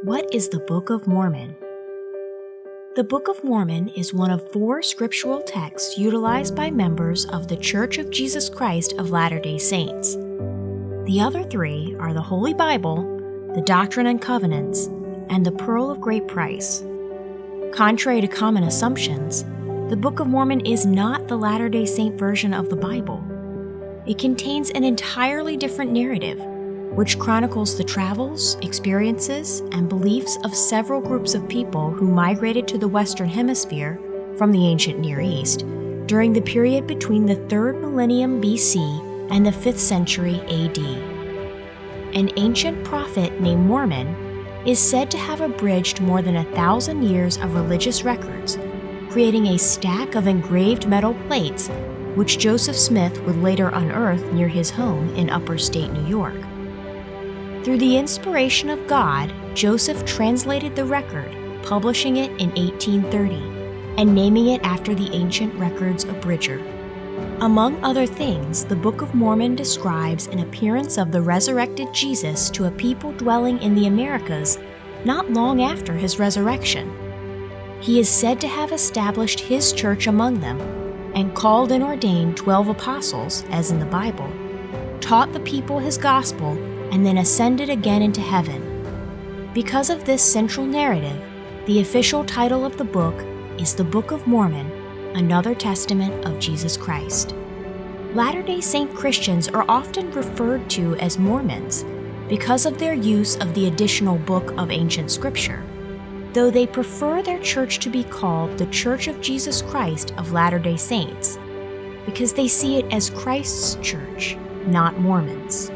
What is the Book of Mormon? The Book of Mormon is one of 4 scriptural texts utilized by members of The Church of Jesus Christ of Latter-day Saints. The other 3 are the Holy Bible, the Doctrine and Covenants, and the Pearl of Great Price. Contrary to common assumptions, the Book of Mormon is not the Latter-day Saint version of the Bible. It contains an entirely different narrative, which chronicles the travels, experiences, and beliefs of several groups of people who migrated to the Western Hemisphere from the ancient Near East during the period between the 3rd millennium BC and the 5th century AD. An ancient prophet named Mormon is said to have abridged more than 1,000 years of religious records, creating a stack of engraved metal plates which Joseph Smith would later unearth near his home in upstate New York. Through the inspiration of God, Joseph translated the record, publishing it in 1830, and naming it after the ancient record's abridger. Among other things, the Book of Mormon describes an appearance of the resurrected Jesus to a people dwelling in the Americas not long after his resurrection. He is said to have established his church among them, and called and ordained 12 apostles, as in the Bible, taught the people his gospel, and then ascended again into heaven. Because of this central narrative, the official title of the book is the Book of Mormon, another testament of Jesus Christ. Latter-day Saint Christians are often referred to as Mormons because of their use of the additional book of ancient scripture, though they prefer their church to be called the Church of Jesus Christ of Latter-day Saints because they see it as Christ's church, not Mormons.